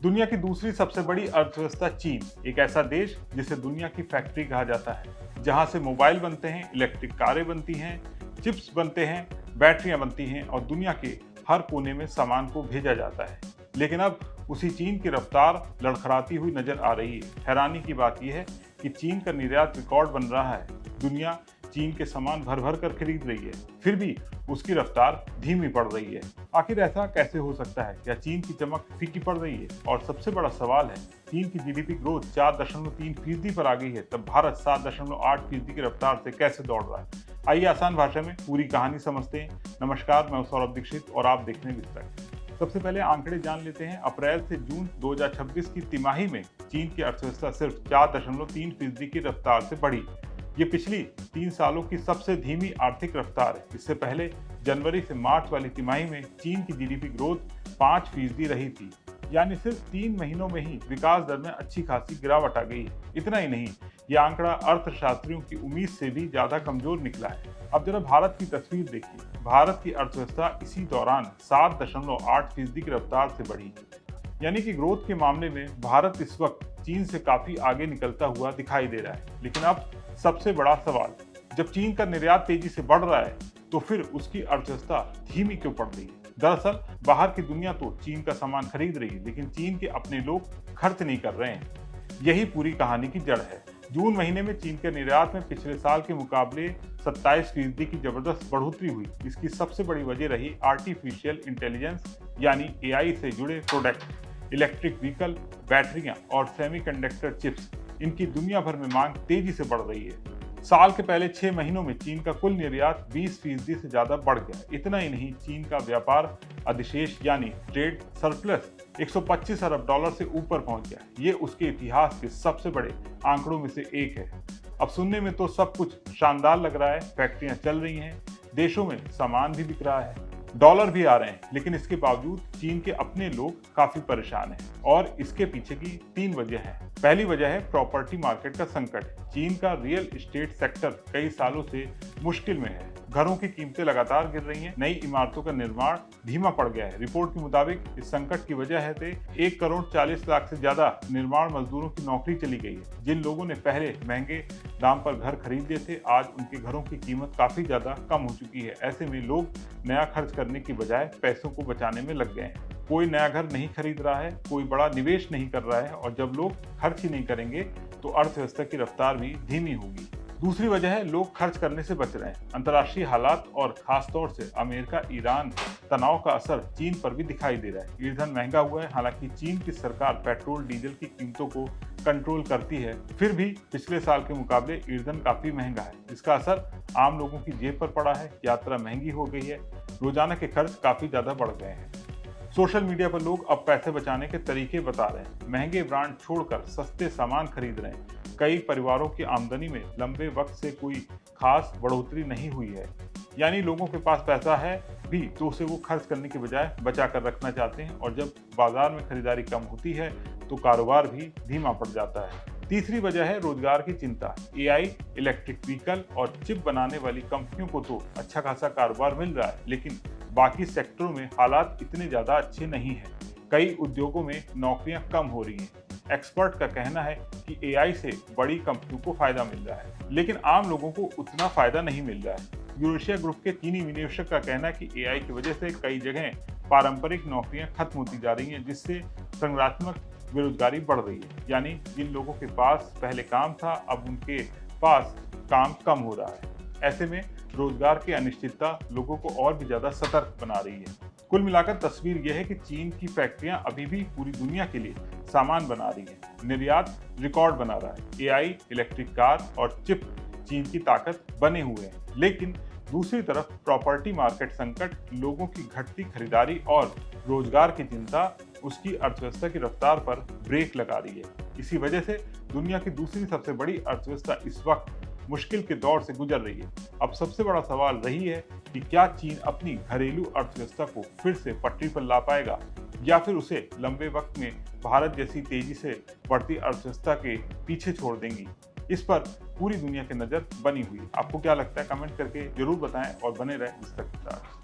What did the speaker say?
दुनिया की दूसरी सबसे बड़ी अर्थव्यवस्था चीन, एक ऐसा देश जिसे दुनिया की फैक्ट्री कहा जाता है, जहां से मोबाइल बनते हैं, इलेक्ट्रिक कारें बनती हैं, चिप्स बनते हैं, बैटरियां बनती हैं और दुनिया के हर कोने में सामान को भेजा जाता है। लेकिन अब उसी चीन की रफ्तार लड़खड़ाती हुई नजर आ रही है। हैरानी की बात यह है कि चीन का निर्यात रिकॉर्ड बन रहा है। दुनिया चीन के सामान भर भर कर खरीद रही है, फिर भी उसकी रफ्तार धीमी पड़ रही है। आखिर ऐसा कैसे हो सकता है? क्या चीन की चमक फीकी पड़ रही है? और सबसे बड़ा सवाल है, चीन की जीडीपी ग्रोथ 4.3% पर आ गई है, तब भारत 7.8% की रफ्तार से कैसे दौड़ रहा है? आइए आसान भाषा में पूरी कहानी समझते हैं। नमस्कार, मैं सौरभ दीक्षित और आप देख रहे हैं विस्तृत। सबसे पहले आंकड़े जान लेते हैं। अप्रैल से जून 2026 की तिमाही में चीन की अर्थव्यवस्था सिर्फ 4.3% की रफ्तार से बढ़ी। ये पिछली 3 सालों की सबसे धीमी आर्थिक रफ्तार है। इससे पहले जनवरी से मार्च वाली तिमाही में चीन की जीडीपी ग्रोथ 5% रही थी। यानी सिर्फ 3 महीनों में ही विकास दर में अच्छी खासी गिरावट आ गई है। इतना ही नहीं, ये आंकड़ा अर्थशास्त्रियों की उम्मीद से भी ज्यादा कमजोर निकला है। अब जरा भारत की तस्वीर देखिए। भारत की अर्थव्यवस्था इसी दौरान 7.8% की रफ्तार से बढ़ी। यानी कि ग्रोथ के मामले में भारत इस वक्त चीन से काफी आगे निकलता हुआ दिखाई दे रहा है। लेकिन अब सबसे बड़ा सवाल, जब चीन का निर्यात तेजी से बढ़ रहा है तो फिर उसकी अर्थव्यवस्था धीमी क्यों पड़ रही है? दरअसल बाहर की दुनिया तो चीन का सामान खरीद रही है, लेकिन चीन के अपने लोग खर्च नहीं कर रहे हैं। यही पूरी कहानी की जड़ है। जून महीने में चीन के निर्यात में पिछले साल के मुकाबले 27% की जबरदस्त बढ़ोतरी हुई। इसकी सबसे बड़ी वजह रही आर्टिफिशियल इंटेलिजेंस यानी एआई से जुड़े प्रोडक्ट, इलेक्ट्रिक व्हीकल, बैटरियां और सेमीकंडक्टर चिप्स। इनकी दुनिया भर में मांग तेजी से बढ़ रही है। साल के पहले 6 महीनों में चीन का कुल निर्यात 20% से ज्यादा बढ़ गया। इतना ही नहीं, चीन का व्यापार अधिशेष यानी ट्रेड सरप्लस 125 अरब डॉलर से ऊपर पहुंच गया। ये उसके इतिहास के सबसे बड़े आंकड़ों में से एक है। अब सुनने में तो सब कुछ शानदार लग रहा है, फैक्ट्रियां चल रही हैं, देशों में सामान भी बिक रहा है, डॉलर भी आ रहे हैं, लेकिन इसके बावजूद चीन के अपने लोग काफी परेशान हैं। और इसके पीछे की 3 वजह हैं। पहली वजह है प्रॉपर्टी मार्केट का संकट। चीन का रियल एस्टेट सेक्टर कई सालों से मुश्किल में है। घरों की कीमतें लगातार गिर रही हैं, नई इमारतों का निर्माण धीमा पड़ गया है। रिपोर्ट के मुताबिक इस संकट की वजह है 1 करोड़ 40 लाख से ज्यादा निर्माण मजदूरों की नौकरी चली गई है। जिन लोगों ने पहले महंगे दाम पर घर खरीदे थे, आज उनके घरों की कीमत काफी ज्यादा कम हो चुकी है। ऐसे में लोग नया खर्च करने की बजाय पैसों को बचाने में लग गए हैं। कोई नया घर नहीं खरीद रहा है, कोई बड़ा निवेश नहीं कर रहा है, और जब लोग खर्च ही नहीं करेंगे तो अर्थव्यवस्था की रफ्तार भी धीमी होगी। दूसरी वजह है लोग खर्च करने से बच रहे हैं। अंतर्राष्ट्रीय हालात और खासतौर से अमेरिका ईरान तनाव का असर चीन पर भी दिखाई दे रहा है। ईंधन महंगा हुआ है। हालांकि चीन की सरकार पेट्रोल डीजल की कीमतों को कंट्रोल करती है, फिर भी पिछले साल के मुकाबले ईंधन काफी महंगा है। इसका असर आम लोगों की जेब पर पड़ा है। यात्रा महंगी हो गई है, रोजाना के खर्च काफी ज्यादा बढ़ गए हैं। सोशल मीडिया पर लोग अब पैसे बचाने के तरीके बता रहे हैं। महंगे ब्रांड छोड़कर सस्ते सामान खरीद रहे हैं। कई परिवारों की आमदनी में लंबे वक्त से कोई खास बढ़ोतरी नहीं हुई है। यानी लोगों के पास पैसा है भी तो उसे वो खर्च करने के बजाय बचा कर रखना चाहते हैं, और जब बाजार में खरीदारी कम होती है तो कारोबार भी धीमा पड़ जाता है। तीसरी वजह है रोजगार की चिंता। एआई, इलेक्ट्रिक व्हीकल और चिप बनाने वाली कंपनियों को तो अच्छा खासा कारोबार मिल रहा है, लेकिन बाकी सेक्टरों में हालात इतने ज्यादा अच्छे नहीं हैं। कई उद्योगों में नौकरियां कम हो रही हैं। एक्सपर्ट का कहना है कि एआई से बड़ी कंपनियों को फायदा मिल रहा है, लेकिन आम लोगों को उतना फायदा नहीं मिल रहा है। यूरेशिया ग्रुप के चीनी निवेशक का कहना है कि एआई की वजह से कई जगह पारंपरिक नौकरियां खत्म होती जा रही हैं, जिससे संरचनात्मक बेरोजगारी बढ़ रही है। यानी जिन लोगों के पास पहले काम था, अब उनके पास काम कम हो रहा है। ऐसे में रोजगार की अनिश्चितता लोगों को और भी ज्यादा सतर्क बना रही है। कुल मिलाकर तस्वीर यह है कि चीन की फैक्ट्रियां अभी भी पूरी दुनिया के लिए सामान बना रही हैं। निर्यात रिकॉर्ड बना रहा है। एआई, इलेक्ट्रिक कार और चिप चीन की ताकत बने हुए हैं, लेकिन दूसरी तरफ प्रॉपर्टी मार्केट संकट, लोगों की घटती खरीदारी और रोजगार की चिंता उसकी अर्थव्यवस्था की रफ्तार पर ब्रेक लगा रही है। इसी वजह से दुनिया की दूसरी सबसे बड़ी अर्थव्यवस्था इस वक्त मुश्किल के दौर से गुजर रही है। अब सबसे बड़ा सवाल रही है कि क्या चीन अपनी घरेलू अर्थव्यवस्था को फिर से पटरी पर ला पाएगा, या फिर उसे लंबे वक्त में भारत जैसी तेजी से बढ़ती अर्थव्यवस्था के पीछे छोड़ देंगी। इस पर पूरी दुनिया की नजर बनी हुई है। आपको क्या लगता है? कमेंट करके जरूर बताएं और बने रहें विस्तृत।